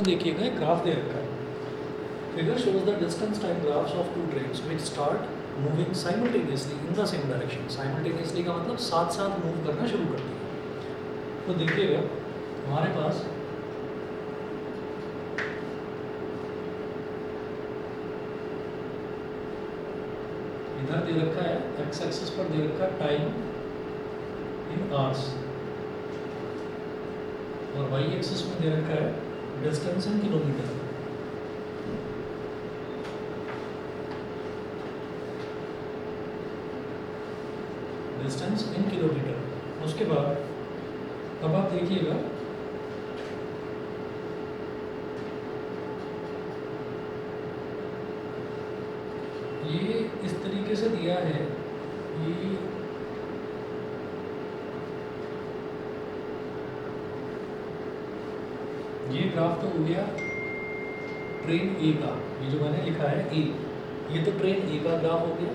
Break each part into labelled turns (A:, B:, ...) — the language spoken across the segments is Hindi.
A: देखिएगा एक ग्राफ दे रखा है। Figure shows the distance time graphs of two trains which start moving simultaneously in the same direction. Simultaneously का मतलब साथ साथ मूव करना शुरू करती है। तो देखिएगा हमारे पास इधर दे रखा है एक्स एक्सिस पर दे रखा है टाइम इन आवर्स और वाई एक्सिस में दे रखा है distance in kilometre. Distance in kilometre. उसके बाद अब आप देखिएगा ये इस तरीके से दिया है। ये ग्राफ तो हो गया ट्रेन ए का, ये जो मैंने लिखा है ए, ये तो ट्रेन ए का ग्राफ हो गया।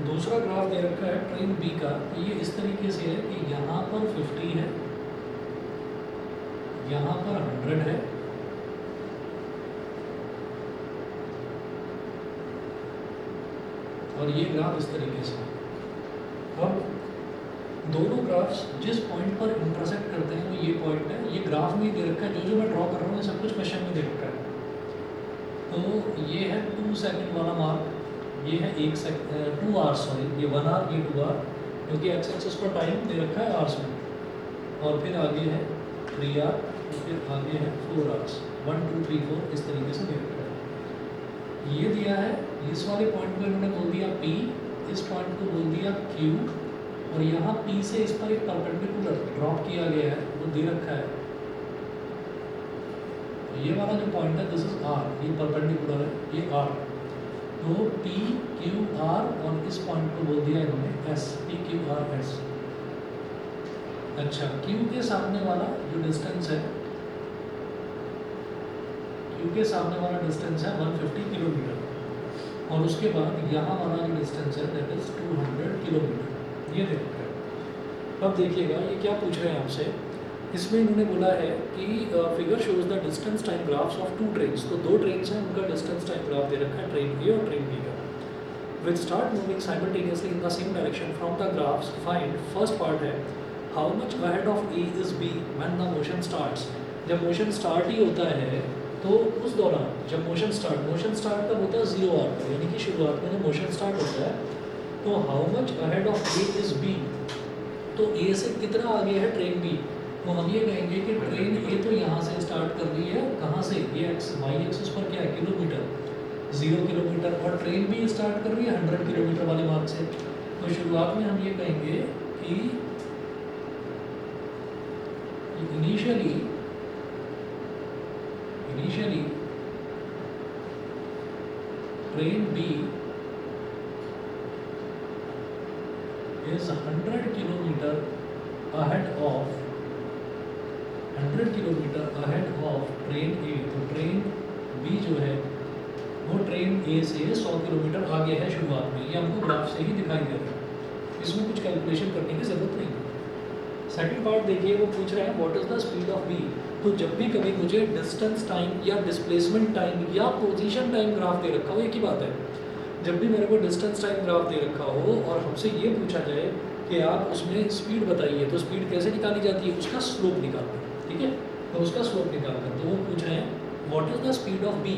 A: दूसरा ग्राफ दे रखा है ट्रेन बी का, ये इस तरीके से है कि यहाँ पर 50 है, यहाँ पर 100 है और ये ग्राफ इस तरीके से। अब दोनों ग्राफ्स जिस पॉइंट पर इंटरसेक्ट करते हैं वो ये पॉइंट है, ये ग्राफ में दे रखा है। जो मैं ड्रॉ कर रहा हूँ ये सब कुछ क्वेश्चन में दे रखा है। तो ये है 2 सेकंड वाला मार्क, ये है 1 सेकंड 2 आवर्स, सॉरी ये 1 आवर, ये 2 आवर, क्योंकि एक्स एक्सिस पर टाइम दे रखा है आवर्स में। और फिर आगे है 3 आवर और फिर आगे है 4 आवर्स, 1 2 3 4 इस तरीके से दे रखा है। ये दिया है, इस वाले पॉइंट को इन्होंने बोल दिया P, इस पॉइंट को बोल दिया Q और यहाँ P से इस पर एक परपेंडिकुलर ड्रॉप किया गया है वो दे रखा है। ये वाला जो पॉइंट है दिस इज R, ये परपेंडिकुलर है, ये R। तो P Q R और इस पॉइंट को बोल दिया इन्होंने S, P Q R S। अच्छा, Q के सामने वाला जो डिस्टेंस है, Q के सामने वाला डिस्टेंस है 150 किलोमीटर और उसके बाद यहाँ वाला जो डिस्टेंस है दैट इज 200 किलोमीटर। ये देखिए, अब देखिएगा ये क्या पूछ रहे हैं आपसे। इसमें इन्होंने बोला है कि figure shows the distance time graphs of 2 trains. तो 2 ट्रेन्स हैं, उनका डिस्टेंस टाइम ग्राफ दे रखा है, ट्रेन ए और ट्रेन बी का। Which start moving simultaneously in the same direction from the graphs find. First part है how much ahead of A is B when the motion starts. जब मोशन स्टार्ट ही होता है तो उस दौरान जब मोशन स्टार्ट कब होता है 0 आवर पर, यानी कि शुरुआत में जब मोशन स्टार्ट होता है तो how much ahead of A is B, तो ए से कितना आगे है ट्रेन बी। तो हम ये कहेंगे कि ट्रेन ए तो यहाँ से स्टार्ट कर रही है, कहाँ से, ये एक्स वाई एक्सिस पर क्या है किलोमीटर, 0 किलोमीटर, और ट्रेन बी स्टार्ट कर रही है 100 किलोमीटर वाले मार्क से। तो शुरुआत में हम ये कहेंगे कि initially train B is 100 kilometre ahead of train A. तो ट्रेन बी जो है वो ट्रेन ए से 100 किलोमीटर आगे है शुरुआत में। ये हमको ग्राफ से ही दिखाई दे रहा है, इसमें कुछ कैलकुलेशन करने की ज़रूरत नहीं है। सेकंड पार्ट देखिए, वो पूछ रहे हैं what is the speed of B. तो जब भी कभी मुझे डिस्टेंस टाइम या डिस्प्लेसमेंट टाइम या पोजीशन टाइम ग्राफ दे रखा हो, एक ही बात है, जब भी मेरे को डिस्टेंस टाइम ग्राफ दे रखा हो और हमसे ये पूछा जाए कि आप उसमें स्पीड बताइए, तो स्पीड कैसे निकाली जाती है, उसका स्लोप निकालना, ठीक है। तो उसका स्लोप निकालना, तो वो पूछ रहे हैं what is the speed of B.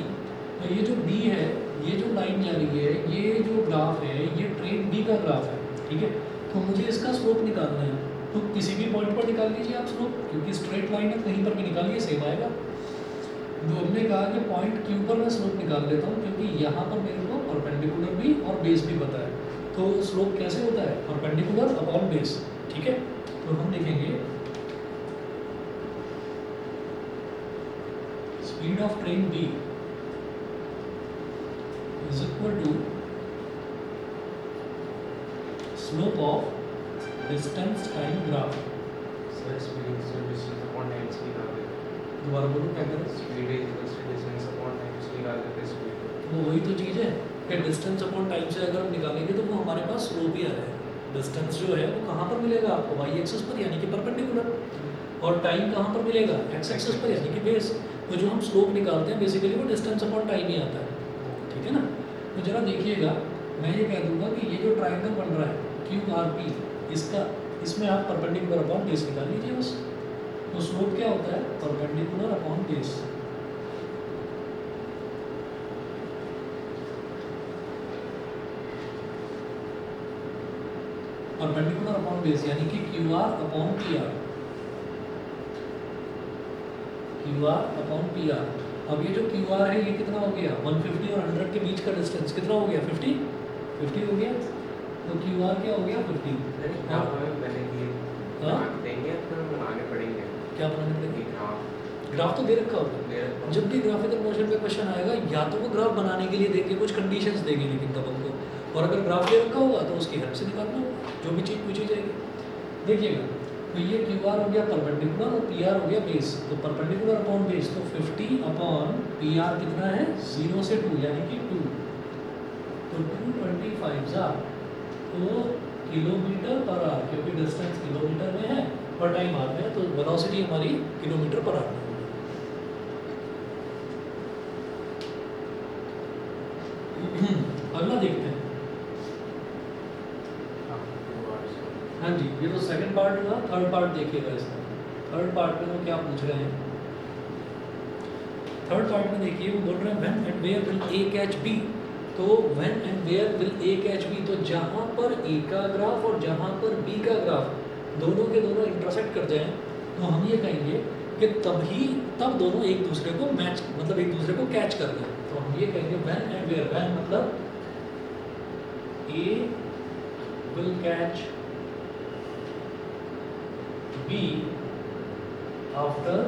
A: तो ये जो बी है, ये जो लाइन जा रही है, ये जो ग्राफ है, ये ट्रेन बी का ग्राफ है, ठीक है। तो मुझे इसका स्लोप निकालना है, तो किसी भी पॉइंट पर निकाल लीजिए आप स्लोप, क्योंकि स्ट्रेट लाइन है, कहीं पर भी निकालिए सेम आएगा। तो हमने कहा कि पॉइंट क्यू पर मैं स्लोप निकाल लेता हूँ, क्योंकि यहाँ पर मेरे को परपेंडिकुलर भी और बेस भी पता है। तो स्लोप कैसे होता है, परपेंडिकुलर अपॉन बेस, ठीक है। तो हम लिखेंगे speed of train B is equal to slope of distance time graph. दोबारा बोलो क्या करें, वो वही तो चीज़ है कि डिस्टेंस अपॉन टाइम से अगर हम निकालेंगे तो वो हमारे पास स्लोप ही आ रहा है। डिस्टेंस जो है वो कहाँ पर मिलेगा आपको, वाई एक्सिस पर यानी कि परपेंडिकुलर, और टाइम कहाँ पर मिलेगा, एक्स एक्सिस पर यानी कि बेस। तो जो हम स्लोप निकालते हैं बेसिकली वो डिस्टेंस अपॉन टाइम ही आता है, ठीक है ना। तो जरा देखिएगा, मैं ये कह दूंगा कि ये जो ट्राइंगल बन रहा है क्यू आर पी, इसमें आप परपेंडिकुलर अपॉन बेस निकाल लीजिए बस। तो स्लोप क्या होता है, perpendicular upon base. Perpendicular upon base यानी कि Q R upon P R, Q R upon P R. अब ये जो क्यू आर है ये कितना हो गया, 150 और 100 के बीच का डिस्टेंस कितना हो गया, 50 हो गया। तो क्यू आर क्या हो गया, 50। क्या बनाने पड़ेंगे, ग्राफ तो दे रखा होगा। जब भी ग्राफिकल मोशन पे क्वेश्चन आएगा या तो वो ग्राफ बनाने के लिए देंगे, कुछ कंडीशंस देंगे लेकिन तब हमको, और अगर ग्राफ दे रखा होगा तो उसकी हेल्प से निकालना होगा जो भी चीज़ पूछी जाएगी। देखिएगा, तो ये क्यू आर हो गया परपेंडिकुलर और पी आर हो गया बेस। तो परपेंडिकुलर अपॉन बेस, तो 50 अपॉन पी आर कितना है, 0 से 2 यानी कि 2। तो 225 जा तो किलोमीटर पर आवर, क्योंकि डिस्टेंस किलोमीटर में है पर टाइम आवर में है, तो वेलोसिटी हमारी किलोमीटर पर आवर में। अगला देखते हैं। हाँ जी, ये तो सेकंड पार्ट हुआ। थर्ड पार्ट देखिएगा इसका। थर्ड पार्ट में वो क्या पूछ रहे हैं, थर्ड पार्ट में देखिए वो बोल रहे हैं when and where will A catch B. तो when and where will A catch B, तो जहाँ पर ए का ग्राफ और जहाँ पर बी का ग्राफ दोनों के दोनों इंटरसेक्ट कर जाएं, तो हम ये कहेंगे कि तब दोनों एक दूसरे को मैच, मतलब एक दूसरे को कैच कर लें। तो हम ये कहेंगे व्हेन एंड वेयर, व्हेन मतलब A will catch B after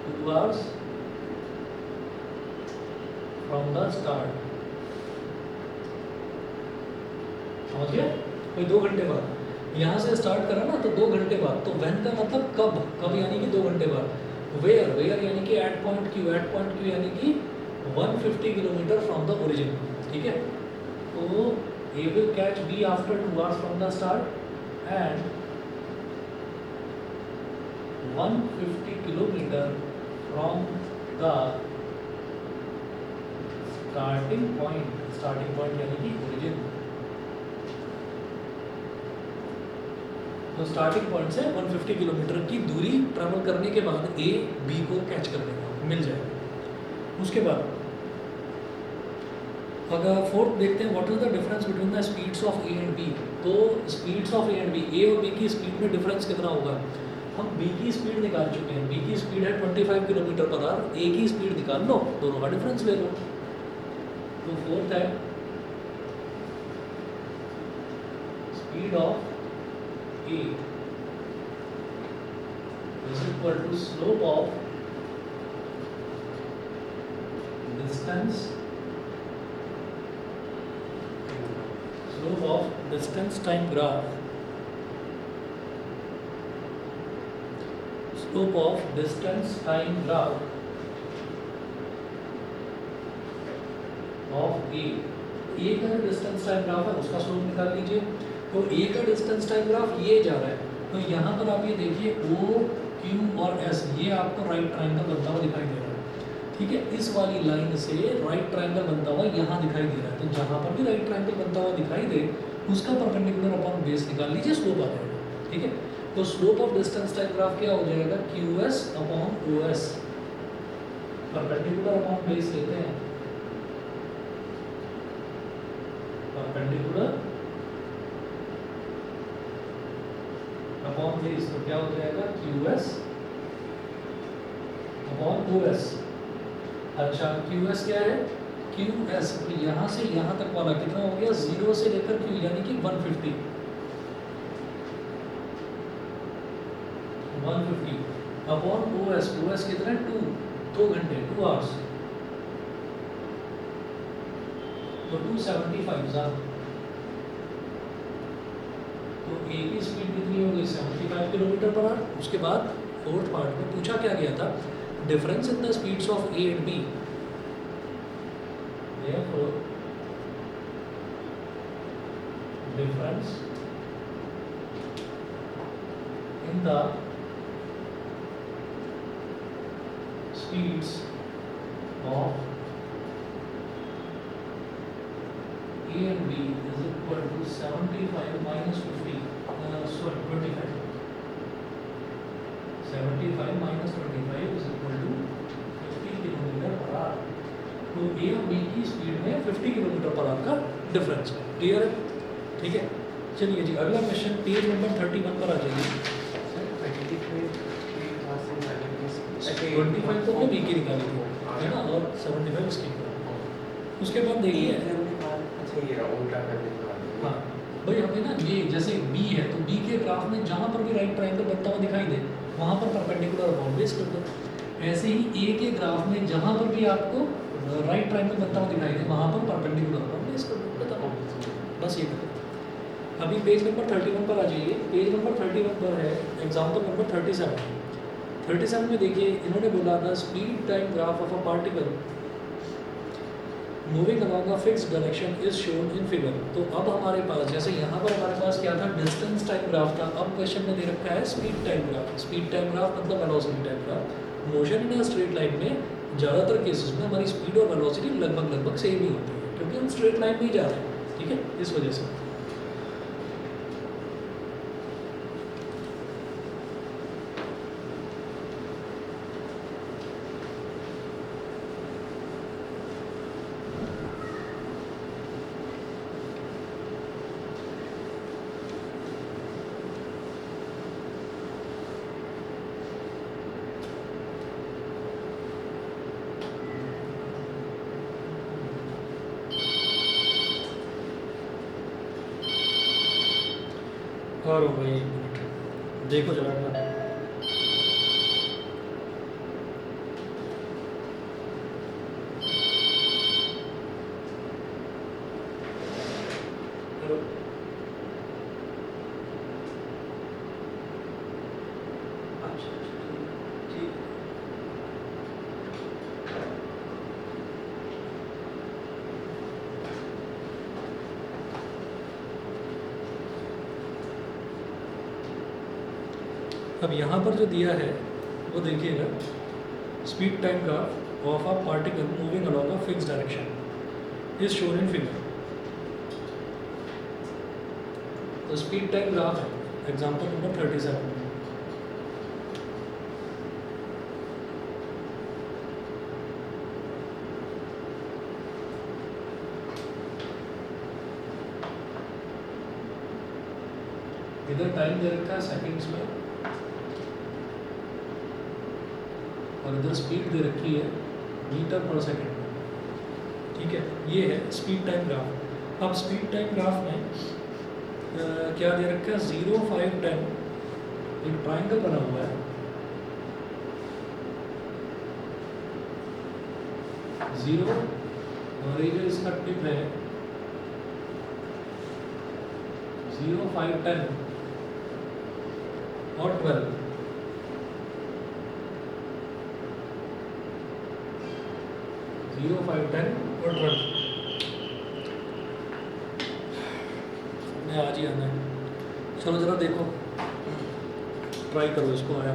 A: 2 hours from the start। समझ गया, कोई 2 घंटे बाद यहाँ से स्टार्ट करा ना, तो 2 घंटे बाद। तो व्हेन का मतलब कब यानी कि 2 घंटे बाद। वेयर यानी कि एट पॉइंट क्यू यानी कि 150 किलोमीटर फ्रॉम द ओरिजिन, ठीक है। तो A will catch B after 2 hours from the start and 150 kilometre from the starting point यानी कि ओरिजिन। तो स्टार्टिंग पॉइंट से 150 किलोमीटर की दूरी ट्रैवल करने के बाद ए बी को कैच कर लेगा, मिल जाएगा। उसके बाद अगर फोर्थ देखते हैं, what is the difference between the speeds of A and B. तो speeds of A and B, A और बी की स्पीड में डिफरेंस कितना होगा। हम बी की स्पीड निकाल चुके हैं, बी की स्पीड है 25 किलोमीटर पर आवर, ए की स्पीड निकाल लो, दोनों का डिफरेंस ले लो। तो फोर्थ है speed of A is equal to slope of distance time graph, slope of distance time graph of A. A का डिस्टेंस टाइम ग्राफ है, उसका स्लोप निकाल लीजिए। तो ए का डिस्टेंस टाइम ग्राफ ये जा रहा है, तो यहाँ पर आप ये देखिए ओ क्यू और एस, ये आपको राइट ट्राइंगल बनता हुआ दिखाई दे रहा है, ठीक है। इस वाली लाइन से राइट ट्राइंगल बनता हुआ यहाँ दिखाई दे रहा है। तो जहाँ पर भी राइट ट्राइंगल बनता हुआ दिखाई दे उसका परपेंडिकुलर अपॉन बेस निकाल लीजिए, स्लोप आ जाएगा, ठीक है। तो slope of distance time graph क्या हो जाएगा, Q S upon O S. Perpendicular upon base लेते हैं, परपेंडिकुलर अपॉन बेस, तो क्या हो जाएगा Q S upon O S. अच्छा, क्यू एस क्या है, क्यू एस यहाँ से यहाँ तक वाला कितना हो गया, 0 से लेकर क्यू यानी कि 150 upon O S. O S कितना है 2 घंटे 2 आवर्स, तो 275। तो ए की स्पीड कितनी हो गई, 75 किलोमीटर पर आवर। उसके बाद फोर्थ पार्ट में पूछा क्या गया था, difference in the speeds of A and B. Therefore, difference in the speeds of A and B is equal to 75 minus 50, sorry 25. 75 minus 25 is equal to 50 kilometre per our. तो ए और बी की स्पीड में 50 किलोमीटर पर आवर का डिफरेंस है। क्लियर है? ठीक है, चलिए जी अगला क्वेश्चन पेज नंबर 31 पर आ जाइए। 25 तो बी की निकाली थी है ना, और 75 इसकी। उसके बाद देखिए हाँ भाई हमें ना ये जैसे बी है तो बी के ग्राफ में जहाँ पर भी राइट ट्रायंगल बनता हुआ दिखाई दे वहाँ पर परपेंडिकुलर अपॉन बेस कर दो। ऐसे ही ए के ग्राफ में जहाँ पर भी आपको राइट ट्रायंगल बनता हुआ दिखाई दे वहाँ पर परपेंडिकुलर अपॉन बेस कर दो। बताओ, बस ये करो। अभी पेज नंबर 31 पर आ जाइए। पेज नंबर 31 पर है एग्जाम्पल नंबर 37 में देखिए इन्होंने बोला था speed time graph of a particle moving along a fixed direction is shown in figure. तो अब हमारे पास जैसे यहाँ पर हमारे पास क्या था, डिस्टेंस टाइम ग्राफ था। अब क्वेश्चन में दे रखा है speed time graph. Speed time graph मतलब velocity time graph. Motion in a straight line में ज़्यादातर केसेस में हमारी स्पीड और वेलोसिटी लगभग सेम ही होती है क्योंकि हम स्ट्रेट लाइन में ही जा रहे हैं। ठीक है, इस वजह से और भाई एक मिनट देखो जरा ना। हेलो, अच्छा ठीक। अब यहाँ पर जो दिया है वो देखिएगा speed time graph of a particle moving along a fixed direction is shown in figure. तो स्पीड टाइम ग्राफ है एग्जाम्पल नंबर 37 में। इधर टाइम दे रखा है सेकंड्स में और इधर स्पीड दे रखी है मीटर पर सेकंड में। ठीक है, ये है स्पीड टाइम ग्राफ। अब स्पीड टाइम ग्राफ में क्या दे रखा है 0, 5, 10 एक ट्राइंगल बना हुआ है। 0 और ये जो इसका टिप है 0, 5, 10 और 12। 0, 5, 10 और 12 आज ही आना है। चलो ज़रा देखो, ट्राई करो इसको। आया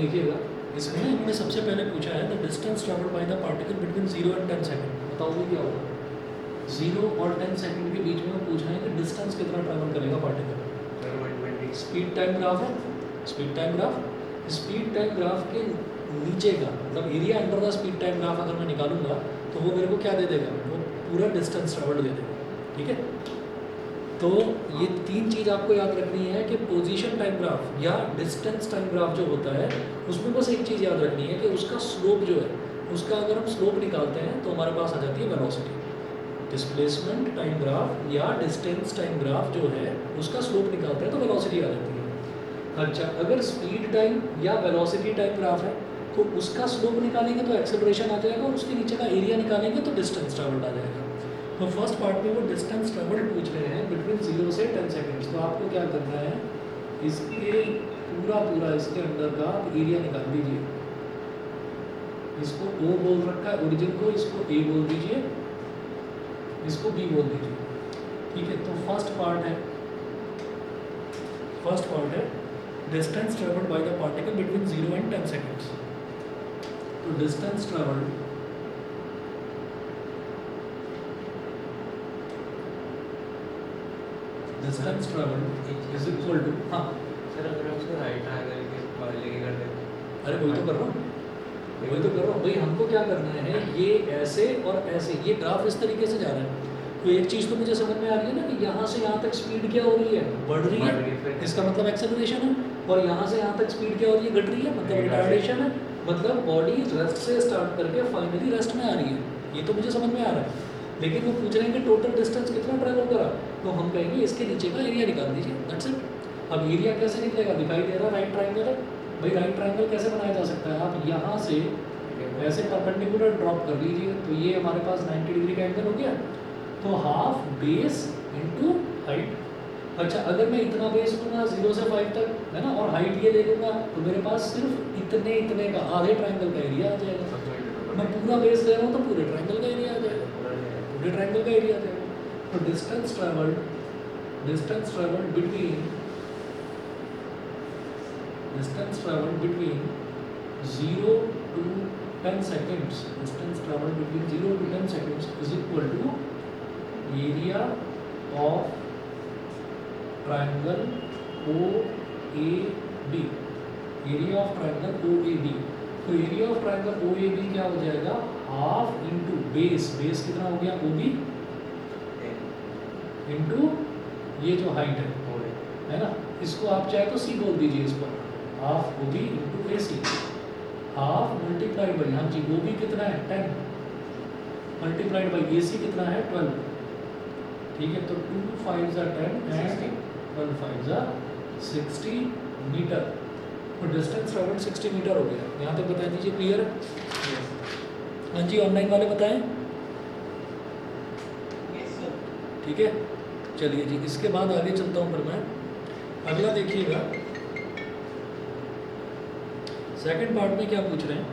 A: देखिएगा, इसमें इन्होंने सबसे पहले पूछा है the distance travelled by the particle between 0 and 10 second. बताओ वो क्या होगा? 0 और 10 सेकंड के बीच में वो पूछ रहे हैं कि डिस्टेंस कितना ट्रैवल करेगा पार्टिकल। स्पीड टाइम ग्राफ है, speed time graph, speed time graph के नीचे का मतलब area under the speed time graph अगर मैं निकालूंगा तो वो मेरे को क्या दे देगा? वो पूरा डिस्टेंस ट्रैवल्ड दे देगा। ठीक है, तो ये तीन चीज़ आपको याद रखनी है कि पोजीशन टाइम ग्राफ या डिस्टेंस टाइम ग्राफ जो होता है उसमें बस एक चीज़ याद रखनी है कि उसका स्लोप जो है उसका अगर हम स्लोप निकालते हैं तो हमारे पास आ जाती है वेलोसिटी। डिस्प्लेसमेंट टाइम ग्राफ या डिस्टेंस टाइम ग्राफ जो है उसका स्लोप निकालते हैं तो वेलोसिटी आ जाती है। अच्छा, अगर स्पीड टाइम या वेलोसिटी टाइम ग्राफ है तो उसका स्लोप निकालेंगे तो एक्सेलरेशन आ जाएगा और उसके नीचे का एरिया निकालेंगे तो डिस्टेंस ट्रैवल्ड आ जाएगा। तो फर्स्ट पार्ट में वो डिस्टेंस ट्रैवल्ड पूछ रहे हैं बिटवीन 0 से 10 सेकेंड्स। तो आपको क्या करना है, इसके पूरा इसके अंदर का एरिया निकाल दीजिए। इसको O बोल रखा है ओरिजिन को, इसको A बोल दीजिए, इसको B बोल दीजिए। ठीक है, तो फर्स्ट पार्ट है distance travelled by the particle between 0 and 10 seconds. तो distance travelled is equal to, हाँ
B: सर अगर हम उसको राइट ट्रायंगल के बाहर लेके कर दें,
A: अरे वही तो कर रहा हूँ भाई। हमको क्या करना है, ये ऐसे और ऐसे, ये ग्राफ इस तरीके से जा रहा है। तो एक चीज़ तो मुझे समझ में आ रही है ना कि यहाँ से यहाँ तक स्पीड क्या हो रही है, बढ़ रही है, इसका मतलब एक्सेलरेशन है। और यहाँ से यहाँ तक स्पीड क्या हो रही है, घट रही है, मतलब रिटार्डेशन है। मतलब बॉडी रेस्ट से स्टार्ट करके फाइनली रेस्ट में आ रही है। ये तो मुझे समझ में आ रहा है, लेकिन वो पूछ रहे हैं कि टोटल डिस्टेंस कितना ट्रैवल करा। तो हम कहेंगे इसके नीचे का एरिया निकाल दीजिए, दैट्स इट। अब एरिया कैसे निकलेगा, दिखाई दे रहा है राइट ट्रायंगल है भाई। राइट ट्रायंगल कैसे बनाया जा सकता है, आप यहाँ से ऐसे परपेंडिकुलर ड्रॉप कर लीजिए तो ये हमारे पास 90 डिग्री का एंगल हो गया। तो हाफ बेस इनटू हाइट। अच्छा, अगर मैं इतना बेस लूँगा 0 से 5 तक है ना, और हाइट ये ले लूँगा तो मेरे पास सिर्फ इतने का आधे ट्रायंगल का एरिया आ जाएगा। मैं पूरा बेस ले रहा हूँ तो पूरे ट्रायंगल का एरिया आ जाएगा, पूरे ट्रायंगल का एरिया आ जाएगा। तो distance travelled between 0 to 10 seconds, distance traveled between 0 to 10 seconds is equal to area of triangle OAB, area of triangle OAB। तो area of triangle OAB क्या हो जाएगा, हाफ इंटू बेस कितना हो गया OB इंटू ये जो हाइट है ना, इसको आप चाहे तो C बोल दीजिए इस पर, half OB into AC, half multiplied by, हाँ जी OB कितना है 10 मल्टीप्लाइड बाई AC कितना है 12। ठीक है, तो 2 5 10 एंड 12 5 60 मीटर। तो डिस्टेंस ट्रैवल्ड 60 मीटर हो गया। यहाँ तक बता दीजिए, क्लियर है? हाँ जी, ऑनलाइन वाले बताएं। ठीक है, चलिए जी, इसके बाद आगे चलता हूँ फिर मैं। अगला देखिएगा, सेकंड पार्ट में क्या पूछ रहे हैं।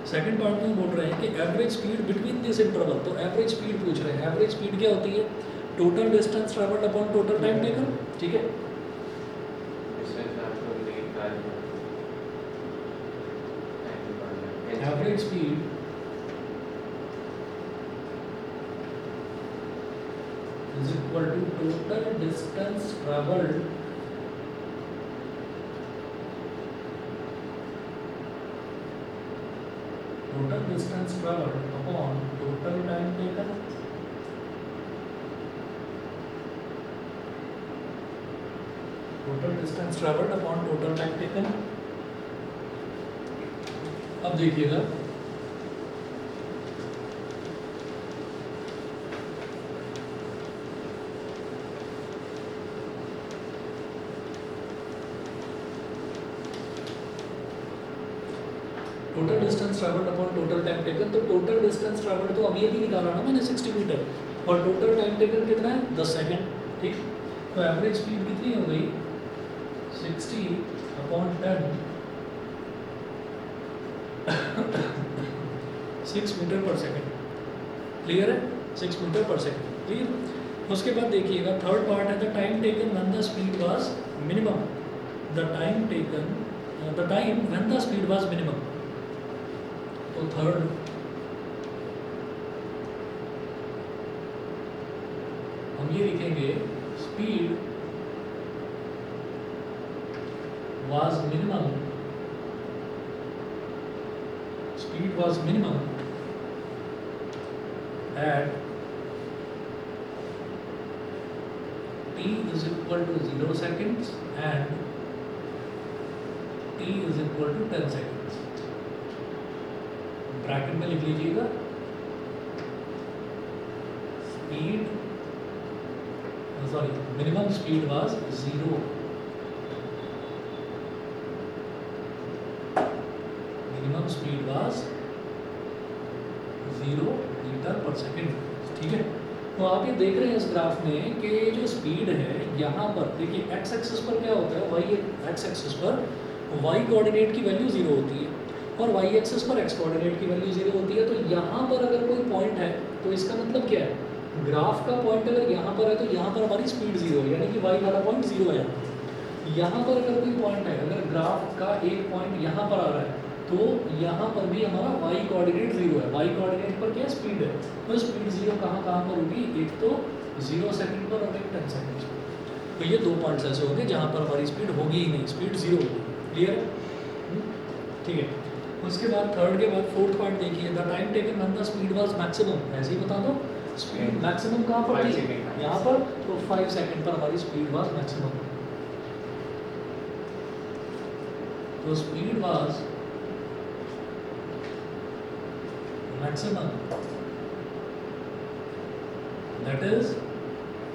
A: सेकंड पार्ट में बोल रहे हैं कि average speed between this interval. तो एवरेज स्पीड पूछ रहे हैं। एवरेज स्पीड क्या होती है, total distance travelled upon total time taken. ठीक है, average speed is equal to total distance traveled upon total time taken। total distance traveled upon total time taken। अब देखिएगा, total distance travelled upon total time taken. तो टोटल डिस्टेंस ट्रैवल्ड तो अभी निकाला ना मैंने 60 मीटर, और टोटल टाइम टेकन कितना है 10 सेकेंड। ठीक, तो एवरेज स्पीड कितनी हो गई 60 upon 10 6 metre per second. Clear है, 6 मीटर पर सेकेंड। क्लियर। उसके बाद देखिएगा, थर्ड पार्ट है the time taken when the speed was minimum. The time taken the time when the speed was minimum. तो थर्ड हम ये लिखेंगे speed was minimum, speed was minimum at t is equal to 0 seconds and t is equal to 10 seconds। Bracket में लिख लीजिएगा speed, sorry minimum speed was 0, minimum speed was 0 metre per second. ठीक है, तो आप ये देख रहे हैं इस ग्राफ में कि जो स्पीड है यहाँ पर देखिए एक्स एक्सिस पर क्या होता है, वाई एक्स एक्सिस पर वाई कोऑर्डिनेट की वैल्यू 0 होती है और वाई एक्सिस पर एक्स कोऑर्डिनेट की वैल्यू 0 होती है। तो यहाँ पर अगर कोई पॉइंट है तो इसका मतलब क्या है, ग्राफ का पॉइंट अगर यहाँ पर है तो यहाँ पर हमारी स्पीड 0 है, यानी कि वाई वाला पॉइंट 0 है। यहाँ पर अगर कोई पॉइंट है, अगर ग्राफ का एक पॉइंट यहाँ पर आ रहा है तो यहाँ पर भी हमारा y कोऑर्डिनेट 0 है। y कोऑर्डिनेट पर क्या स्पीड है, तो स्पीड 0 कहाँ पर होगी, एक तो 0 सेकंड पर और एक 10 सेकंड पर। तो ये दो पॉइंट्स ऐसे होंगे जहाँ पर हमारी स्पीड होगी ही नहीं, स्पीड 0 होगी। क्लियर है? ठीक है। उसके बाद थर्ड के बाद फोर्थ पॉइंट देखिए, the time taken when the speed was maximum. ऐसे ही बता दो स्पीड मैक्सिमम कहाँ पर थी, यहाँ पर, तो 5 सेकंड पर हमारी स्पीड वाज मैक्सिमम। तो speed was maximum, that is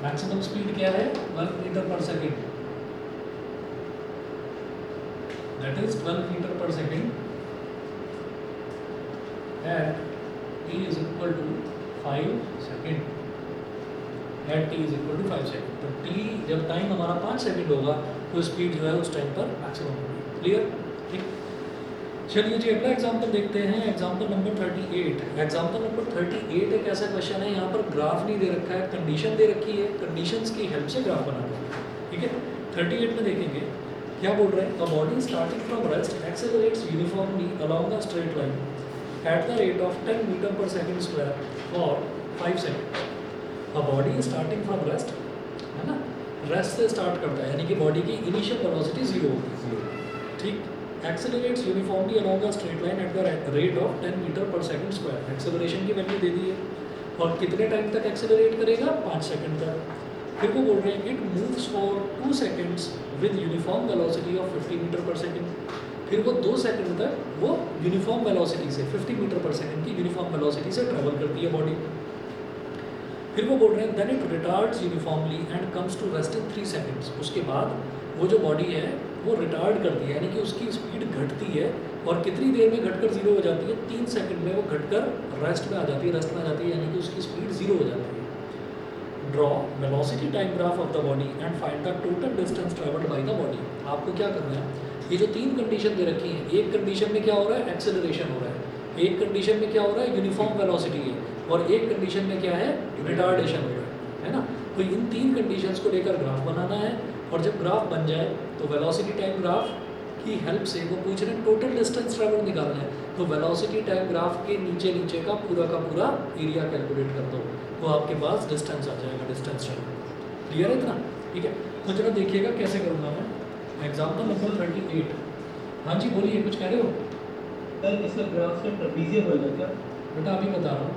A: maximum speed क्या है 12 metre per second, that is 12 metre per second at t is equal to 5 second, at t is equal to 5 second. तो t जब टाइम हमारा 5 सेकेंड होगा तो स्पीड जो है उस टाइम पर मैक्सिमम होगी। क्लियर? ठीक। चलिए जी अगला एग्जांपल देखते हैं, एग्जांपल नंबर 38। एग्जांपल नंबर 38 एक ऐसा क्वेश्चन है, यहाँ पर ग्राफ नहीं दे रखा है, कंडीशन दे रखी है, कंडीशंस की हेल्प से ग्राफ बनाना है। ठीक है, 38 में देखेंगे क्या बोल रहे हैं, a body starting from rest accelerates uniformly along a straight line at the rate of 10 metre per second square for 5 second. A body starting from rest, है ना, रेस्ट से स्टार्ट करता है, यानी कि बॉडी की इनिशियल वेलोसिटी 0 होगी। ठीक, accelerates uniformly along a straight line at the rate of 10 metre per second square. Acceleration की वैल्यू दे दी है और कितने टाइम तक एक्सेलरेट करेगा, 5 सेकंड तक। फिर वो बोल रहे हैं it moves for 2 seconds with uniform velocity of 50 metre per second. फिर वो 2 सेकंड तक वो यूनिफॉर्म वेलोसिटी से 50 मीटर पर सेकंड की यूनिफॉर्म वेलोसिटी से ट्रेवल करती है बॉडी। फिर वो बोल रहे हैं then it retards uniformly and comes to rest in 3 seconds. उसके बाद वो जो बॉडी है वो रिटार्ड करती है, यानी कि उसकी स्पीड घटती है और कितनी देर में घटकर 0 हो जाती है, 3 सेकंड में वो घटकर रेस्ट में आ जाती है, रेस्ट में आ जाती है, यानी कि उसकी स्पीड 0 हो जाती है। Draw velocity time graph of the body and find the total distance travelled by the body. आपको क्या करना है, ये जो 3 कंडीशन दे रखी है, एक कंडीशन में क्या हो रहा है, एक्सेलरेशन हो रहा है, एक कंडीशन में क्या हो रहा है, यूनिफॉर्म वेलोसिटी है, और एक कंडीशन में क्या है, रिटार्डेशन हो रहा है ना। तो इन 3 कंडीशंस को लेकर ग्राफ बनाना है और जब ग्राफ बन जाए तो वेलोसिटी टाइम ग्राफ की हेल्प से वो पूछ रहे हैं टोटल डिस्टेंस ट्रेवल निकालना है। तो वेलोसिटी टाइम ग्राफ के नीचे का पूरा एरिया कैलकुलेट कर दो तो आपके पास डिस्टेंस आ जाएगा, डिस्टेंस ट्रेवल। क्लियर है इतना? ठीक है, तो चलो देखिएगा कैसे करूँगा मैं। Example number 38। हाँ जी बोलिए, कुछ कह रहे हो?
C: सर इसका ग्राफ से ट्रेपेजियम होगा क्या?
A: बेटा अभी बता रहा हूँ,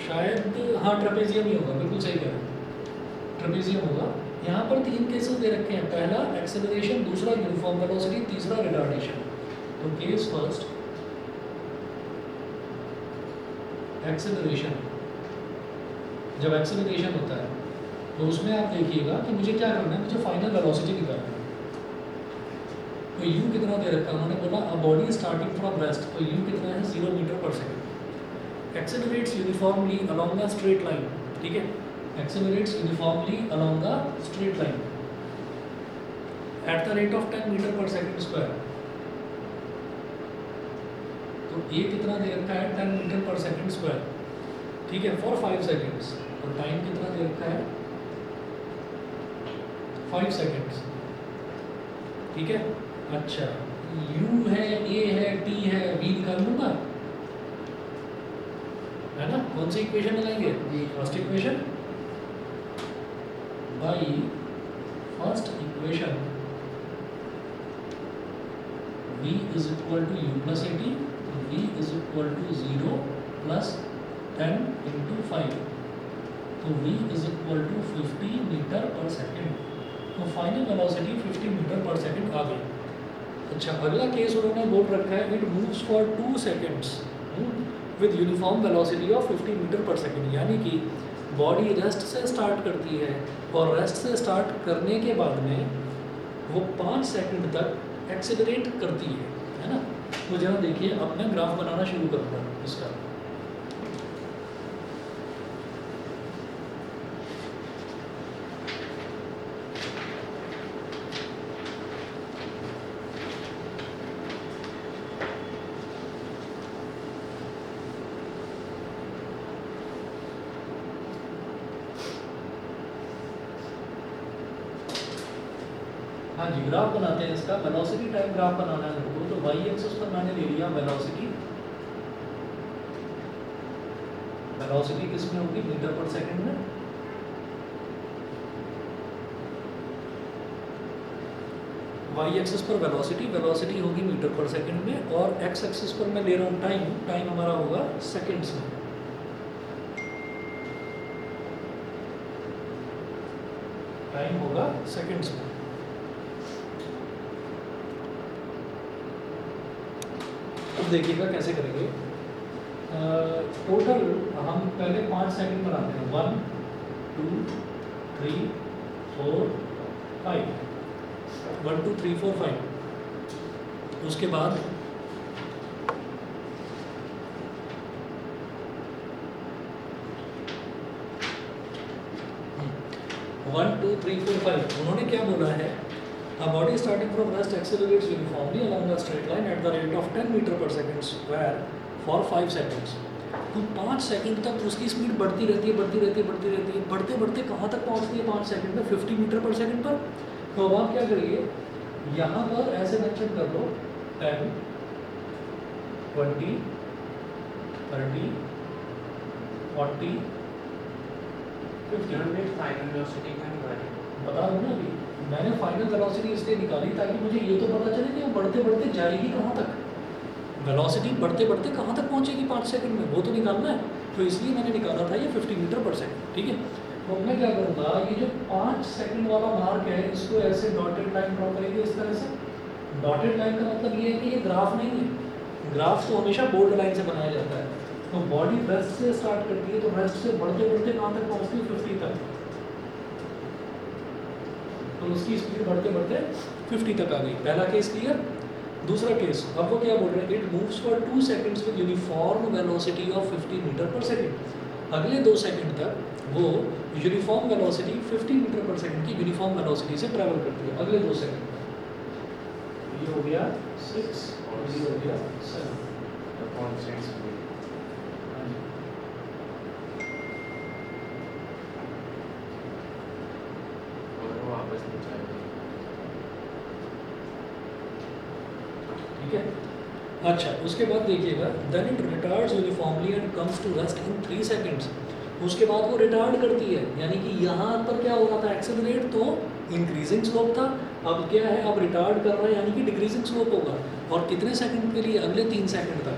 A: शायद हाँ ट्रेपेजियम ही होगा, बिल्कुल सही कह रहे हैं, ट्रेपेजियम होगा। यहाँ पर 3 केसेस दे रखे हैं, पहला एक्सेलरेशन, दूसरा यूनिफॉर्म वेलोसिटी, तीसरा रिटार्डेशन। तो केस फर्स्ट एक्सेलरेशन, जब एक्सेलरेशन होता है तो उसमें आप देखिएगा कि मुझे क्या करना है, मुझे फाइनल वेलोसिटी निकालना है। तो u कितना दे रखा है, उन्होंने बोला अ बॉडी स्टार्टिंग फ्रॉम रेस्ट, तो u कितना है 0 metre per second. Accelerates uniformly along a straight line, ठीक है, accelerates uniformly along a straight line at the rate of 10 metre per second square. तो ये कितना दे रखा है, 10 मीटर पर सेकंड स्क्वायर, ठीक है, फॉर 5 सेकंड्स। और टाइम कितना दे रखा है, 5 सेकंड्स। ठीक है। अच्छा, u है, a है, t है, v निकाल लूँगा, है ना। कौन सी इक्वेशन लगाएंगे? First equation. By first equation v is equal to u plus a t, v is equal to 0 plus 10 into 5, तो v is equal to 50 metre per second. तो final velocity 50 metre per second आ गई। अच्छा, अगला केस उन्होंने बोल रखा है it moves for 2 seconds with uniform velocity of 50 metre per second, यानी कि बॉडी रेस्ट से स्टार्ट करती है और रेस्ट से स्टार्ट करने के बाद में वो 5 सेकंड तक एक्सेलरेट करती है ना। तो जरा देखिए, अब मैं ग्राफ बनाना शुरू करूँगा इसका। हाँ जी, ग्राफ बनाते हैं इसका। वेलोसिटी टाइम ग्राफ बनाना है हमको, तो वाई एक्सिस पर मैंने ले लिया वेलोसिटी। वेलोसिटी किस में होगी? मीटर पर सेकंड में। वाई एक्सिस पर वेलोसिटी, वेलोसिटी होगी मीटर पर सेकंड में, और एक्स एक्सिस पर मैं ले रहा हूँ टाइम, टाइम हमारा होगा सेकंड्स में। टाइम होगा सेकंड्स में। अब देखिएगा कैसे करेंगे। टोटल हम पहले 5 सेकंड बनाते हैं। 1 2 3 4 5, 1 2 3 4 5। उसके बाद 1 2 3 4 5 उन्होंने क्या बोला है? A body starting from rest accelerates uniformly along a straight line at the rate of 10 metre per second square for 5 seconds। तो 5 सेकंड तक उसकी स्पीड बढ़ती रहती है, बढ़ती रहती है, बढ़ती रहती है, बढ़ते बढ़ते कहाँ तक पहुँचती है? 5 सेकंड में 50 मीटर पर सेकंड पर। तो अब आप क्या करिए, यहाँ पर ऐसे मेंशन कर दो 10 20 30 40 50।
B: फाइनल वेलोसिटी का निकालें।
A: बता दूँ ना, अभी मैंने फाइनल वेलोसिटी इसलिए निकाली ताकि मुझे ये तो पता चले कि वो बढ़ते बढ़ते जाएगी कहाँ तक, वेलोसिटी बढ़ते बढ़ते कहाँ तक पहुँचेगी 5 सेकंड में, वो तो निकालना है। तो इसलिए मैंने निकाला था ये 50 मीटर पर सेकंड। ठीक है, तो मैं क्या करूँगा, ये जो 5 सेकंड वाला मार्क है इसको ऐसे डॉटेड लाइन ड्रॉ करेंगे इस तरह से। डॉटेड लाइन का मतलब ये है कि ये ग्राफ नहीं है, ग्राफ तो हमेशा बोल्ड लाइन से बनाया जाता है। तो बॉडी रेस्ट से स्टार्ट करती है, तो रेस्ट से बढ़ते बढ़ते कहाँ तक पहुँचती है? 50 तक। तो उसकी स्पीड बढ़ते बढ़ते 50 तक आ गई। पहला केस क्लियर। दूसरा केस, अब वो क्या बोल रहे हैं? It moves for 2 seconds with uniform velocity of 50 metre per second. अगले 2 सेकंड तक वो uniform velocity 50 metre per second की यूनिफॉर्म वेलोसिटी से ट्रैवल करती है अगले 2 सेकंड। ये हो गया 6 और ये हो गया 7।
B: कांस्टेंट स्पीड और वापस नीचे आएगा।
A: ठीक है। अच्छा, उसके बाद देखिएगा, then it retards uniformly and comes to rest in 3 seconds. उसके बाद वो रिटार्ड करती है, यानी कि यहाँ पर क्या हो रहा था? एक्सेलरेट तो इंक्रीजिंग स्लोप था, अब क्या है? अब रिटार्ड कर रहा है, यानी कि डिक्रीजिंग स्लोप होगा। और कितने सेकंड के लिए? अगले 3 सेकंड तक।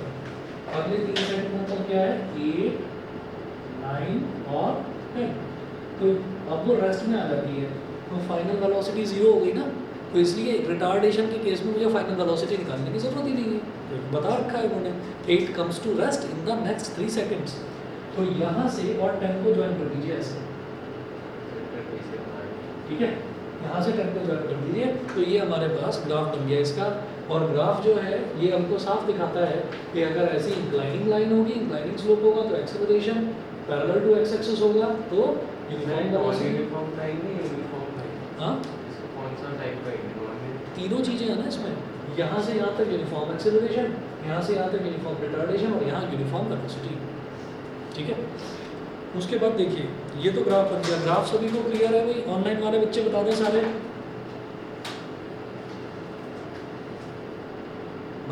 A: अगले 3 सेकंड मतलब क्या है? 8 9 और 10। तो अब वो रेस्ट में आ जाती है, तो फाइनल वेलोसिटी 0 हो गई ना। तो इसलिए रिटार्डेशन के केस में मुझे फाइनल वेलोसिटी निकालने की ज़रूरत ही नहीं है, तो बता रखा है उन्होंने। 8 comes to rest in the next 3 seconds. तो यहाँ से और 10 को ज्वाइन कर दीजिए ऐसे। ठीक है, यहाँ से 10 को ज्वाइन कर दीजिए। तो ये हमारे पास ग्राफ बन गया इसका। और ग्राफ जो है ये हमको साफ दिखाता है कि अगर ऐसी इंक्लाइनिंग लाइन होगी, इंक्लाइनिंग स्लोप होगा, तो acceleration parallel to X axis होगा, तो यूनिफॉर्म वेलोसिटी।
B: यूनिफॉर्म टाइप नहीं, यूनिफॉर्म टाइप।
A: हाँ,
B: इसको कौन सा टाइप का है?
A: तीनों चीज़ें हैं ना इसमें। यहाँ से यहाँ तक यूनिफॉर्म एक्सेलरेशन, यहाँ से यहाँ तक यूनिफॉर्म रिटार्डेशन, और यहाँ यूनिफॉर्म वेलोसिटी। ठीक है, उसके बाद देखिए, ये तो ग्राफ बन गया। ग्राफ सभी को क्लियर है भाई? ऑनलाइन वाले बच्चे बता दें सारे।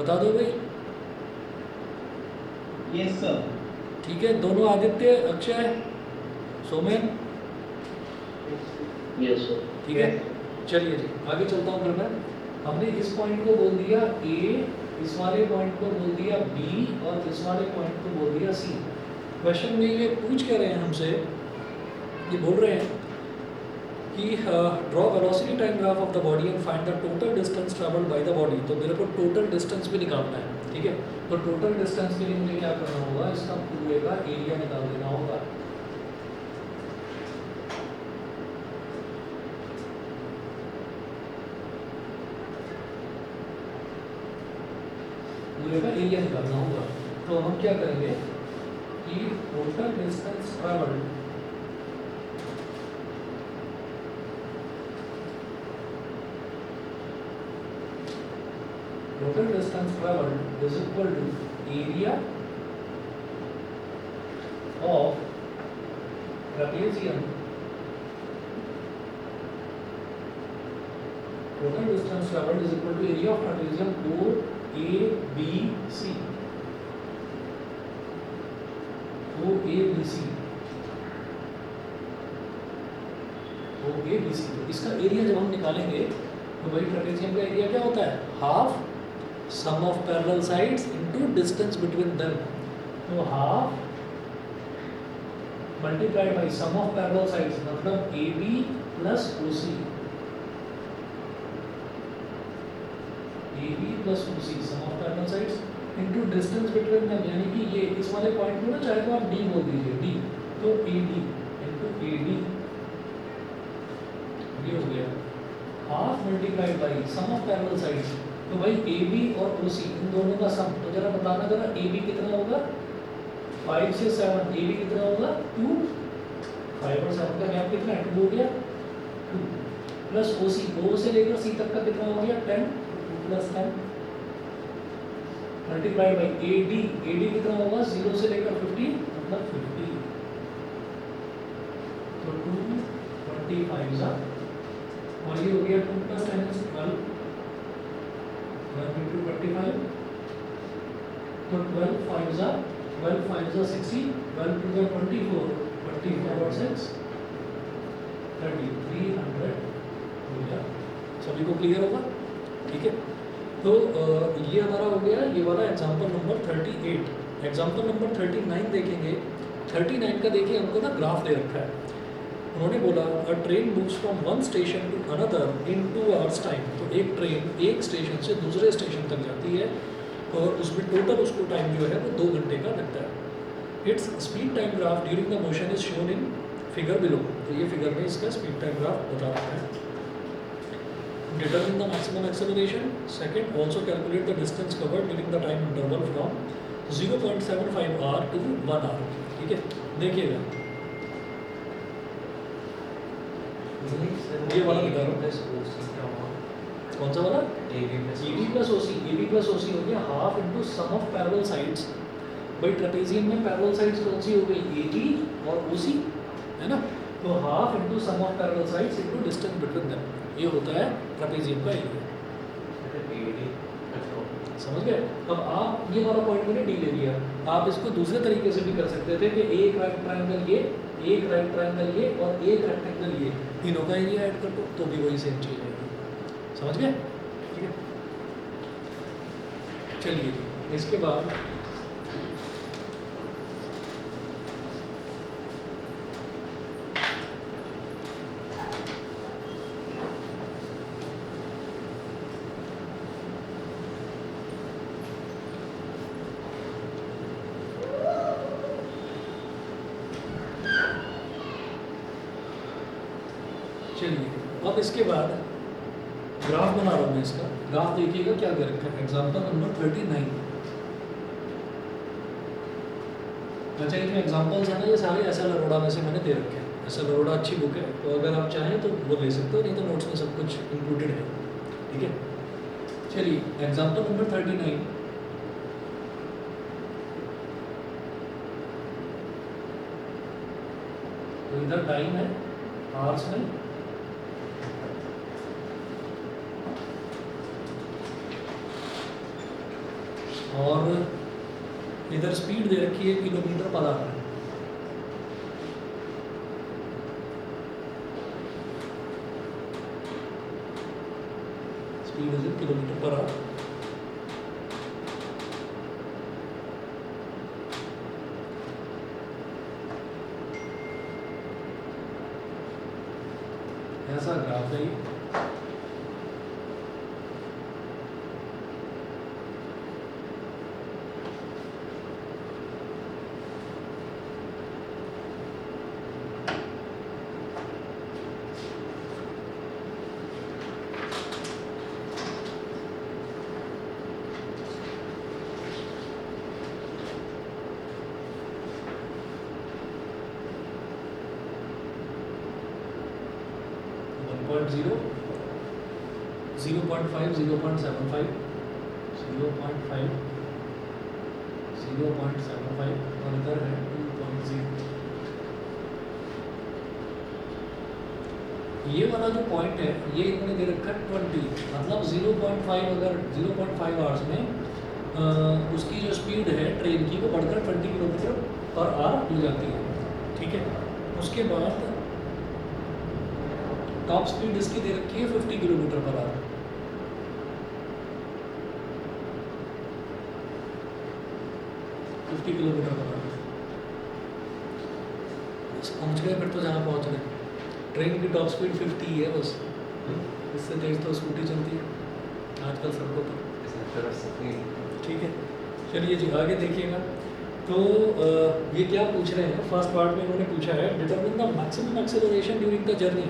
A: बता दो भाई।
C: Yes sir.
A: ठीक है, दोनों आदित्य, अक्षय, सोमेन,
C: यस सर।
A: ठीक है। चलिए जी आगे चलता हूँ फिर मैं। हमने इस पॉइंट को बोल दिया ए, इस वाले पॉइंट को बोल दिया बी, और इस वाले पॉइंट को बोल दिया सी। क्वेश्चन में ये पूछ क्या रहे हैं हमसे, ये बोल रहे हैं कि draw velocity time graph of the body and find the total distance travelled by the body. तो मेरे को टोटल डिस्टेंस भी निकालना है, ठीक है। तो टोटल डिस्टेंस के लिए मुझे क्या करना होगा, इसका पूरे का एरिया निकाल देना होगा। पूरे का एरिया निकालना होगा। तो हम क्या करेंगे कि total distance travelled is equal to area of trapezium. Total distance travelled is equal to area of trapezium OABC. तो इसका एरिया जब हम निकालेंगे तो भाई ट्रेपेजियम का एरिया क्या होता है, half sum of parallel sides into distance between them. तो half multiplied by sum of parallel sides, मतलब AB plus OC, AB plus OC sum of parallel sides into distance between them, यानी कि ये इस वाले पॉइंट को ना चाहे तो आप D बोल दीजिए, D, तो AD इनटू AD, ये हो गया half multiplied by sum of parallel sides. तो भाई AB और OC इन दोनों का सम, तो जरा बताना जरा AB कितना होगा, 5 से 7, AB कितना होगा 2, 5 और 7 का गैप कितना है, 2 हो गया, 2 प्लस OC, O से लेकर C तक का कितना हो गया 10, 2 plus 10 multiplied by AD, AD कितना होगा 0 से लेकर 50, मतलब 50, तो 225 और ये हो गया 2 प्लस 10 is 12, 12 into 25, तो 12 5 जा 60, 12 2 जा 24, 24 और 6 30, 300 हो गया। सभी को क्लियर होगा, ठीक है। तो ये हमारा हो गया ये वाला एग्जांपल नंबर 38। एग्जांपल नंबर 39 देखेंगे। 39 का देखिए हमको ना ग्राफ दे रखा है। उन्होंने बोला a train moves from one station to another in 2 hours time. तो एक ट्रेन एक स्टेशन से दूसरे स्टेशन तक जाती है और उसमें टोटल उसको टाइम जो है वो 2 घंटे का लगता है। Its speed time graph during the motion is shown in figure below. तो ये फिगर में इसका स्पीड टाइम ग्राफ बता रहा है। Determine the maximum acceleration. Second, also calculate the distance covered during the time interval from 0.75 hour to 1 hour। ठीक है, देखिएगा ये वाला बता रहा हूँ। कौन सा वाला? AB प्लस OC हो गया half into sum of parallel sides. भाई ट्रेपेजियम में पैरेलल साइड्स कौन सी हो गई, AB और OC, है ना। तो half into sum of parallel sides into distance between them, ये होता है ट्रेपेजियम का एरिया। समझ गए? अब आप ये वाला पॉइंट मैंने D ले लिया। आप इसको दूसरे तरीके से भी कर सकते थे कि एक राइट ट्रायंगल ये, एक राइट ट्रायंगल ये और एक रेक्टेंगल ये, तीनों का एरिया ऐड कर दो तो भी वही सेम चीज आएगी। समझ गए? ठीक है, चलिए इसके बाद अब इसके बाद ग्राफ बना रहा हूँ मैं इसका। ग्राफ देखिएगा क्या कर रखा है। Example number 39। अच्छा, ये जो एग्जाम्पल्स हैं ना ये सारे एस एल अरोड़ा में से मैंने दे रखे हैं। एस एल अरोड़ा अच्छी बुक है, तो अगर आप चाहें तो वो ले सकते हो, नहीं तो नोट्स में सब कुछ इंक्लूडेड है। ठीक है, चलिए एग्जाम्पल नंबर 39। तो इधर टाइम है आवर्स में, और इधर स्पीड दे रखी है kilometre per our. Speed is in kilometre per our. ऐसा ग्राफ है ये। .0, 0.5, 0.75, 0.5, 0.75 और इधर है 2.0। ये वाला जो पॉइंट है ये इन्होंने दे रखा है 20, मतलब 0.5, अगर 0.5 आवर्स में उसकी जो स्पीड है ट्रेन की वो बढ़कर 20 किलोमीटर पर आवर हो जाती है। ठीक है, उसके बाद टॉप स्पीड इसकी दे रखी है 50 kilometre per our. Kilometre per our बस पहुँच गए फिर तो जहाँ पहुँच गए। ट्रेन की टॉप स्पीड 50 है बस, इससे तेज तो स्कूटी चलती है आजकल सड़कों पर। ठीक है, चलिए जी आगे देखिएगा। तो ये क्या पूछ रहे हैं, फर्स्ट पार्ट में इन्होंने पूछा है determine the maximum acceleration during the journey.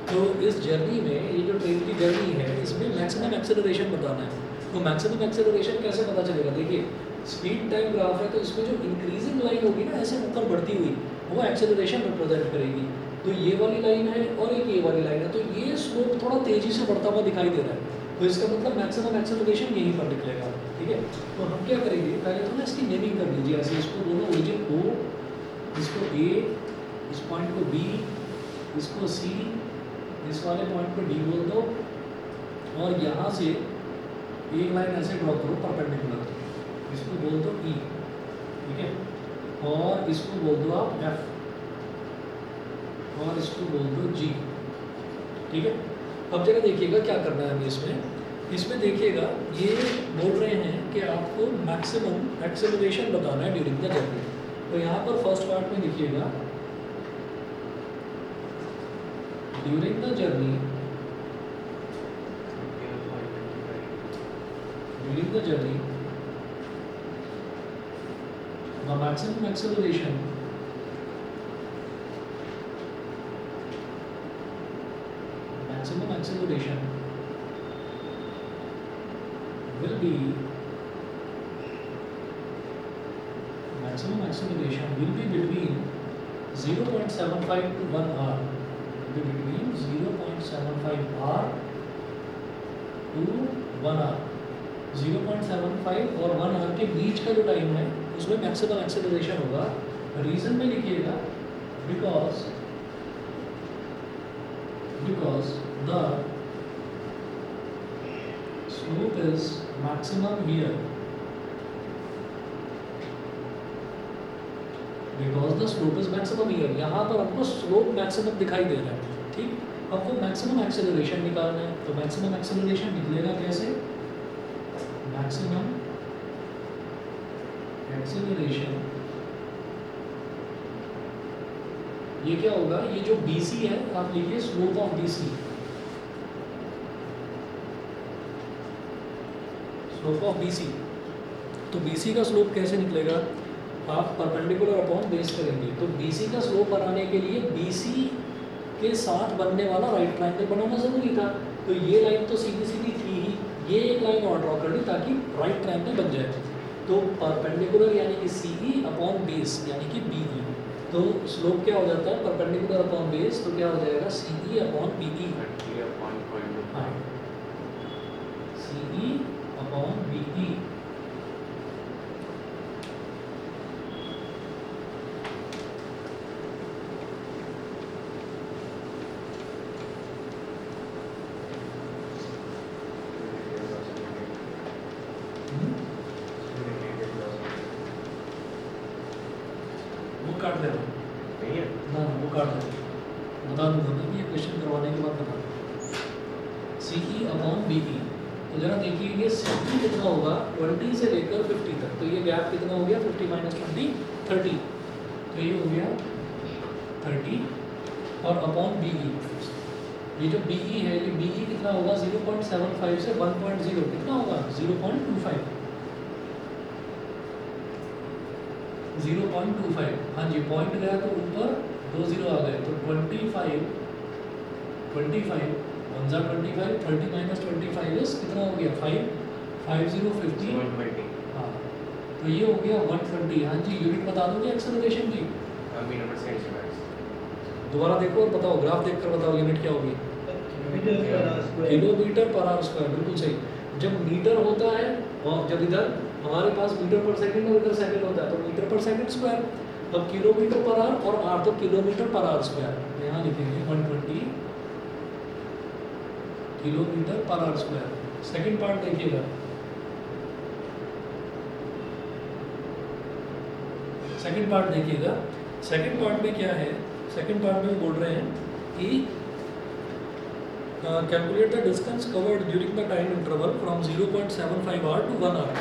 A: तो इस जर्नी में ये जो ट्रेन की जर्नी है इसमें मैक्सिमम एक्सेलरेशन बताना है। तो मैक्सिमम एक्सेलरेशन कैसे पता चलेगा, देखिए स्पीड टाइम ग्राफ है तो इसमें जो इंक्रीजिंग लाइन होगी ना ऐसे ऊपर बढ़ती हुई वो एक्सेलरेशन रिप्रेजेंट करेगी। तो ये वाली लाइन है और एक ये वाली लाइन है, तो ये स्लोप थोड़ा तेज़ी से बढ़ता हुआ दिखाई दे रहा है, तो इसका मतलब मैक्सिमम एक्सेलरेशन यहीं पर निकलेगा। ठीक है, तो हम क्या करेंगे, पहले तो ना इसकी नेमिंग कर लीजिए ऐसे, इसको दोनों ओरिजिन O, इसको A, इस पॉइंट को B, इसको C, इस वाले पॉइंट को D बोल दो, और यहाँ से एक लाइन ऐसे ड्रॉ करो परपेंडिकुलर, इसको बोल दो E। ठीक है, और इसको बोल दो आप F, और इसको बोल दो G। ठीक है, अब जरा देखिएगा क्या करना है हमें इसमें देखिएगा ये बोल रहे हैं कि आपको मैक्सिमम एक्सेलरेशन बताना है ड्यूरिंग द जर्नी। तो यहाँ पर फर्स्ट पार्ट में देखिएगा during the journey, during the journey the maximum acceleration will be between 0.75 to 1 hour, will be between 0.75 hour to 1 hour। 0.75 और 1 hour के बीच का जो टाइम है उसमें मैक्सिमम एक्सेलरेशन होगा। रीजन में लिखिएगा because the slope is maximum here, because the slope is maximum here। यहाँ पर हमको स्लोप मैक्सिमम दिखाई दे रहा है। ठीक, अब वो मैक्सिमम एक्सेलरेशन निकालना है, तो मैक्सिमम एक्सेलरेशन निकलेगा कैसे, मैक्सिमम एक्सेलरेशन ये क्या होगा, ये जो BC है आप लिखिए slope of BC, slope of BC। तो BC का स्लोप कैसे निकलेगा, आप परपेंडिकुलर अपॉन बेस करेंगे। तो BC का स्लोप बनाने के लिए BC के साथ बनने वाला राइट ट्रायंगल बनाना ज़रूरी था। तो ये लाइन तो सीधी सीधी थी ही, ये एक लाइन और ड्रॉ कर ली ताकि राइट ट्रायंगल बन जाए। तो परपेंडिकुलर यानी कि CE अपॉन बेस यानी कि BE, तो स्लोप क्या हो जाता है परपेंडिकुलर अपॉन बेस, तो क्या हो जाएगा CE अपॉन BE। हाँ, CE अपॉन BE। वो काट देना
B: नहीं है
A: ना, वो काट देना, बता दूंगा मैं, ये क्वेश्चन करवाने के बाद बता दूंगा। सी ई अपॉन बी ई, तो जरा देखिए ये सी ई कितना होगा 20 से लेकर 50 तक, तो ये गैप कितना हो गया 50 माइनस 20 30, तो ये हो गया 30 और अपॉन बी ई, ये जो बी ई है, ये बी ई कितना होगा 0.75 से 1.0 कितना होगा 0.25, 0.25, हाँ जी पॉइंट गया तो ऊपर 2 0 आ गए, तो 25 1 जा 25, 30 माइनस 25 इज कितना हो गया 5 5 0 50,
B: 120
A: हाँ तो ये हो गया 120। हाँ जी यूनिट बता दोगे एक्सेलरेशन की,
B: मीटर पर सेकंड
A: दोबारा देखो और बताओ, ग्राफ देखकर बताओ यूनिट क्या होगी,
C: metre per hour square.
A: Kilometre per hour square, बिल्कुल सही। जब मीटर होता है और जब इधर हमारे पास मीटर पर सेकंड और इधर सेकंड होता है तो मीटर पर सेकंड स्क्वायर, अब किलोमीटर पर आवर और आर तो किलोमीटर पर आवर स्क्वायर, यहाँ लिखेंगे 120 kilometre per hour square. Second part देखिएगा, सेकंड पार्ट देखिएगा, सेकंड पार्ट में क्या है, सेकंड पार्ट में बोल रहे हैं कि calculate the distance covered during the time interval from 0.75 hour to 1 hour.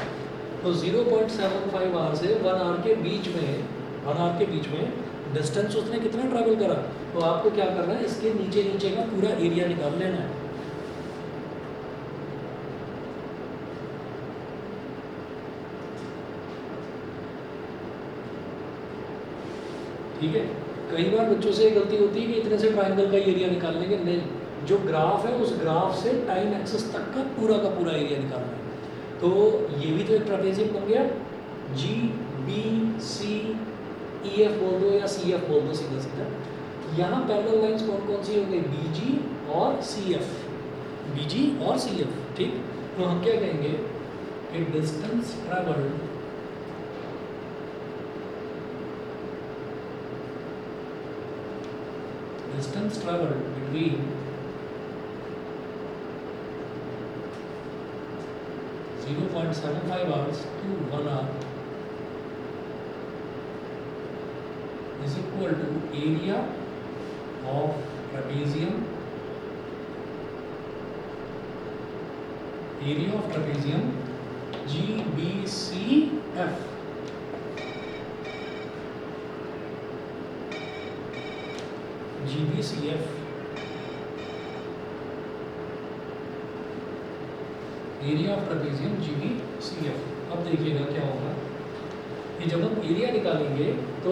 A: तो 0.75 आवर से 1 आवर के बीच में, 1 आवर के बीच में डिस्टेंस उसने कितना ट्रैवल करा, तो आपको क्या करना है, इसके नीचे नीचे का पूरा एरिया निकाल लेना है। ठीक है, कई बार बच्चों से गलती होती है कि इतने से ट्रायंगल का एरिया निकाल लेंगे, नहीं, जो ग्राफ है उस ग्राफ से टाइम एक्सिस तक का पूरा एरिया निकालना है। तो ये भी तो एक ट्रेपेजियम बन गया, G B C E F बोल दो या सी एफ बोल दो सीधा सीधा। यहाँ पैरेलल लाइंस कौन कौन सी हो गई, बी जी और सी एफ, बी जी और सी एफ, ठीक। तो हम क्या कहेंगे कि distance travelled between 0.75 hours to 1 hour is equal to area of trapezium, GBCF, GBCF, area of trapezium GBCF। अब देखिएगा क्या होगा कि जब हम एरिया निकालेंगे तो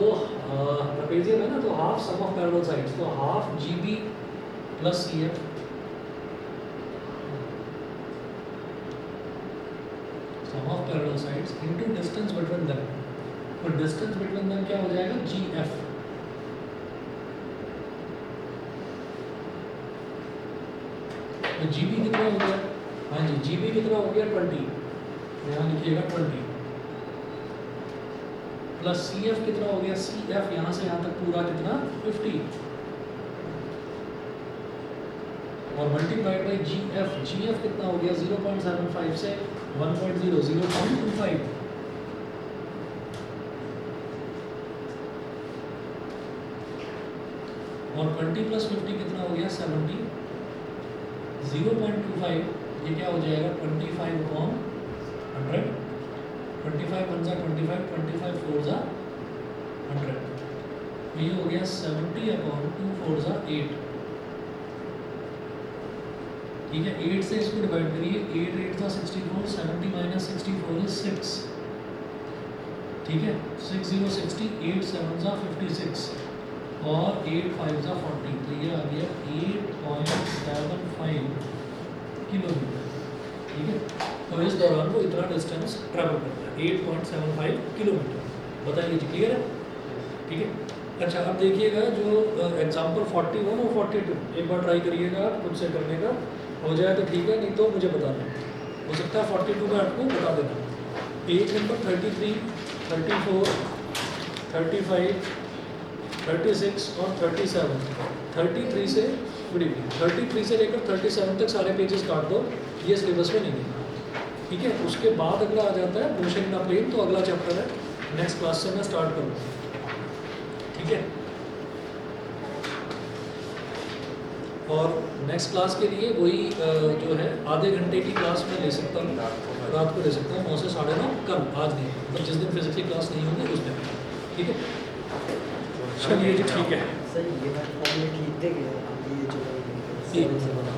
A: ट्रेपेजियम है ना, तो half sum of parallel sides, तो half GB plus CF, sum of parallel sides into distance between them, तो डिस्टेंस बिटवीन देम क्या हो जाएगा GF। तो GB कितना हो गया, हाँ जी GB कितना हो गया 20, यहाँ लिखिएगा 20 प्लस CF कितना हो गया, CF यहाँ से यहाँ तक पूरा कितना 50 और मल्टीप्लाइड बाई GF, GF कितना हो गया 0.75 से 1.0 0.25 और 20 प्लस 50 कितना हो गया 70, 0.25 ये क्या हो जाएगा 25 अपॉन 100, 25 1 जा 25, 25 4 जा 100, ये हो गया 70 अपॉन 2 4 जा 8। ठीक है, 8 से इसको डिवाइड करिए, 8 8 जा 64, 70 माइनस 64 इज 6। ठीक है, 6 0 60, 8 7 जा 56 और 8 5 जा 40, तो ये आ गया 8.75 किलोमीटर। ठीक है, तो इस दौरान वो इतना डिस्टेंस ट्रैवल करता है 8.75 किलोमीटर। बताइए जी, क्लियर है? ठीक है, अच्छा अब देखिएगा जो एग्जाम्पल 41 और 42 एक बार ट्राई करिएगा आप खुद से करने का, हो जाए तो ठीक है, नहीं तो मुझे बताना, हो सकता है 42 में आपको बता देना। पेज नंबर 33, 34, 35, 36 और 37, 33 से गुड इवनिंग, 33 से लेकर 37 तक सारे पेजेस काट दो, ये सिलेबस में नहीं है। ठीक है, उसके बाद अगला आ जाता है मोशन इन अ प्लेन, तो अगला चैप्टर है, नेक्स्ट क्लास से मैं स्टार्ट करूँगा। ठीक है। और नेक्स्ट क्लास के लिए वही जो है आधे घंटे की क्लास में ले सकता हूँ, रात को ले सकता हूँ 9 से 9:30 कल, आज नहीं, मतलब जिस दिन फिजिक्स की क्लास नहीं होगी उस दिन, ठीक है। चलिए जी, ठीक है।
C: सर ये मैं फॉर्म में ठीक दे गया, ये जो
A: ठीक।
C: से बना